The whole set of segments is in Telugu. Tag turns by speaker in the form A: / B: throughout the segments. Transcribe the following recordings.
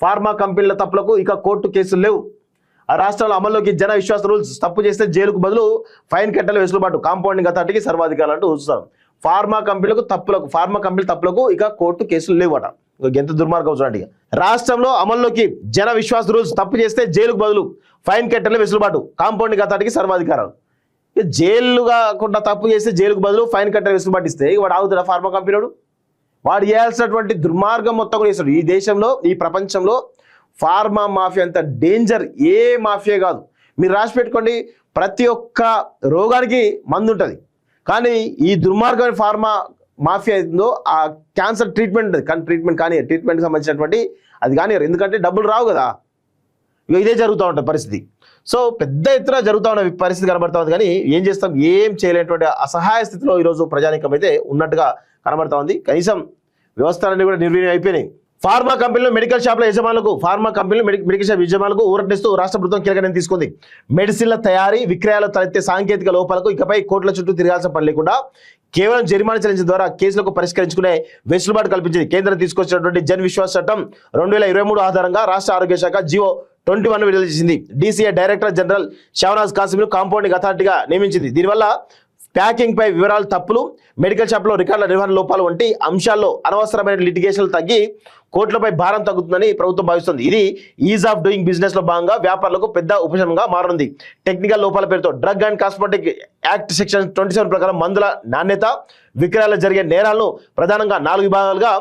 A: ఫార్మా కంపెనీల తప్పులకు ఇక కోర్టు కేసులు లేవు. ఆ రాష్ట్రంలో అమల్లోకి జన విశ్వాస రూల్స్. తప్పు చేస్తే జైలుకు బదులు ఫైన్ కట్టలు వెసులుబాటు. కాంపౌండింగ్ అథారిటీకి సర్వాధికారులు అంటూ చూస్తారు. ఫార్మా కంపెనీల తప్పులకు ఇక కోర్టు కేసులు లేవట. ఎంత దుర్మార్గం చూడండి. రాష్ట్రంలో అమల్లోకి జన విశ్వాస రూల్స్. తప్పు చేస్తే జైలుకు బదులు ఫైన్ కట్టలు వెసులుబాటు. కాంపౌండింగ్ అథారిటీకి సర్వాధికారాలు. జైలు కాకుండా తప్పు చేస్తే జైలుకు బదులు ఫైన్ కట్టలు వెసులుబాటు ఇస్తే వాడు ఆగుతాడా? ఫార్మా కంపెనీడు వాడు చేయాల్సినటువంటి దుర్మార్గం మొత్తం కూడా చేస్తాడు. ఈ దేశంలో, ఈ ప్రపంచంలో ఫార్మా మాఫియా అంత డేంజర్ ఏ మాఫియా కాదు. మీరు రాసి పెట్టుకోండి, ప్రతి ఒక్క రోగానికి మందు ఉంటుంది. కానీ ఈ దుర్మార్గమైన ఫార్మా మాఫియా ఏందో ఆ క్యాన్సర్ ట్రీట్మెంట్ ఉంటుంది. కానీ ట్రీట్మెంట్కి సంబంధించినటువంటి అది కానీ ఎందుకంటే డబ్బులు రావు కదా. ఇదే జరుగుతూ ఉంటుంది పరిస్థితి. సో పెద్ద ఎత్తున జరుగుతూ ఉన్న పరిస్థితి కనబడతా ఉంది. కానీ ఏం చేస్తాం, ఏం చేయలేనటువంటి అసహాయ స్థితిలో ఈరోజు ప్రజానీకం అయితే ఉన్నట్టుగా కనబడతా ఉంది. కనీసం వ్యవస్థలన్నీ కూడా నిర్వీర్యం అయిపోయినాయి. ఫార్మా కంపెనీలు మెడికల్ షాప్ల యజమానులకు ఊరటనిస్తూ రాష్ట్ర ప్రభుత్వం కీలక నిర్ణయం తీసుకుంది. మెడిసిన్ల తయారీ, విక్రయాలు తలెత్తే సాంకేతిక లోపాలకు ఇకపై కోర్టుల చుట్టూ తిరగాల్సిన పని లేకుండా కేవలం జరిమానా చెల్లించడం ద్వారా కేసులకు పరిష్కరించుకునే వెసులుబాటు కల్పించింది. కేంద్రం తీసుకొచ్చినటువంటి జన్ విశ్వాస్ చట్టం 2023 ఆధారంగా రాష్ట్ర ఆరోగ్య శాఖ జీవో 21 విడుదల చేసింది. DCA డైరెక్టర్ జనరల్ షావనాజ్ కాసిమ్ను కాంపౌండింగ్ అథారిటీగా నియమించింది. దీనివల్ల ప్యాకింగ్ పై వివరాలు తప్పులు, మెడికల్ షాప్లో రికార్డుల నిర్వహణ లోపాలు వంటి అంశాల్లో అనవసరమైన లిటిగేషన్లు తగ్గి కోర్టులపై భారం తగ్గుతుందని ప్రభుత్వం భావిస్తుంది. ఇది ఈజ్ ఆఫ్ డూయింగ్ బిజినెస్ లో భాగంగా వ్యాపారులకు పెద్ద ఉపశమనంగా మారింది. టెక్నికల్ లోపాల పేరుతో drug and cosmetic act section 27 ప్రకారం మందుల నాణ్యత, విక్రయాలు జరిగే నేరాలను ప్రధానంగా 4 విభాగాలుగా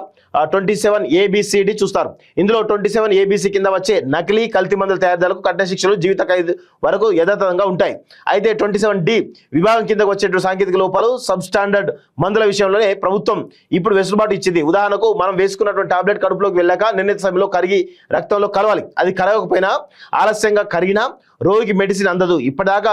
A: 27ABCD చూస్తారు. ఇందులో 27ABC కింద వచ్చే నకిలీ, కల్తీ మందుల తయారీదారులకు కఠిన శిక్షలు జీవిత ఖైదు వరకు యథాతథంగా ఉంటాయి. అయితే 27D విభాగం కిందకు వచ్చేటువంటి సాంకేతిక లోపాలు, సబ్ స్టాండర్డ్ మందుల విషయంలోనే ప్రభుత్వం ఇప్పుడు వెసులుబాటు ఇచ్చింది. ఉదాహరణకు మనం వేసుకున్నటువంటి టాబ్లెట్ కడుపులోకి వెళ్ళాక నిర్ణీత సమయంలో కరిగి రక్తంలో కలవాలి. అది కరగకపోయినా, ఆలస్యంగా కరిగినా రోగికి మెడిసిన్ అందదు. ఇప్పటిదాకా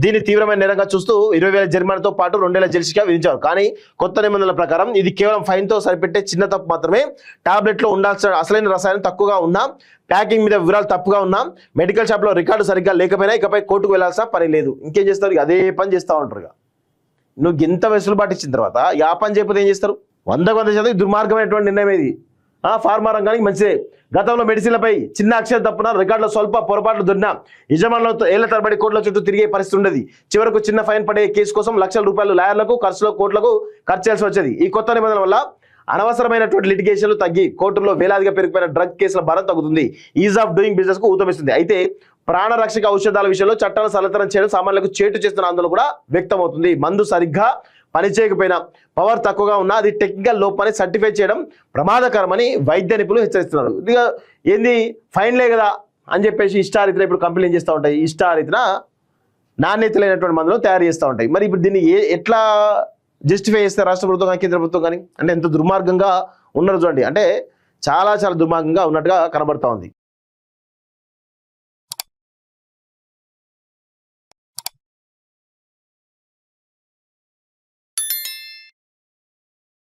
A: దీన్ని తీవ్రమైన నేరంగా చూస్తూ 20,000 జరిమానాతో పాటు 2 ఏళ్ల జైలు శిక్ష విధించారు. కానీ కొత్త నిబంధనల ప్రకారం ఇది కేవలం ఫైన్తో సరిపెట్టే చిన్న తప్పు మాత్రమే. టాబ్లెట్లో ఉండాల్సిన అసలైన రసాయనం తక్కువగా ఉన్నా, ప్యాకింగ్ మీద వివరాలు తప్పుగా ఉన్నా, మెడికల్ షాప్లో రికార్డు సరిగ్గా లేకపోయినా ఇకపై కోర్టుకు వెళ్లాల్సిన పని లేదు. ఇంకేం చేస్తారు? అదే పని చేస్తూ ఉంటారు. నువ్వు ఎంత వెసులుబాటు ఇచ్చిన తర్వాత ఆ పని చేయకపోతే ఏం చేస్తారు? 100% దుర్మార్గమైనటువంటి నిర్ణయం ఇది. ఫార్మా రంగానికి మంచిదే. గతంలో మెడిసిన్లపై చిన్న అక్షర తప్పున రికార్డులో స్వల్ప పొరపాట్లు దొరికినా యజమానులతో ఏళ్ల తరబడి కోట్ల చుట్టూ తిరిగే పరిస్థితి ఉండేది. చివరకు చిన్న ఫైన్ పడే కేసు కోసం లక్షల రూపాయలు లాయర్లకు, కోట్లకు ఖర్చు చేయాల్సి వచ్చేది. ఈ కొత్త నిబంధనల వల్ల అనవసరమైనటువంటి లిటిగేషన్లు తగ్గి కోర్టుల్లో వేలాదిగా పెరిగిపోయిన డ్రగ్ కేసుల భారం తగ్గుతుంది. ఈజ్ ఆఫ్ డూయింగ్ బిజినెస్ కు ఊతమిస్తుంది. అయితే ప్రాణరక్షక ఔషధాల విషయంలో చట్టాలు సరళతరం చేయడం సామాన్యులకు చేటు చేస్తున్న ఆందోళన కూడా వ్యక్తమవుతుంది. మందు సరిగ్గా పనిచేయకపోయినా, పవర్ తక్కువగా ఉన్నా అది టెక్నికల్ లోపాన్ని సర్టిఫై చేయడం ప్రమాదకరమని వైద్య నిపుణులు హెచ్చరిస్తున్నారు. ఇక ఏంది ఫైన్లే కదా అని చెప్పేసి ఇష్టారీతిన ఇప్పుడు కంపెనీలు ఏం చేస్తూ ఉంటాయి? ఇష్టారీతిన నాణ్యత లేనటువంటి మందులు తయారు చేస్తూ ఉంటాయి. మరి ఇప్పుడు దీన్ని ఎట్లా జస్టిఫై చేస్తారు రాష్ట్ర ప్రభుత్వం కానీ, కేంద్ర ప్రభుత్వం కానీ? అంటే ఎంత దుర్మార్గంగా ఉన్నారు చూడండి. అంటే చాలా దుర్మార్గంగా ఉన్నట్టుగా కనబడతా ఉంది.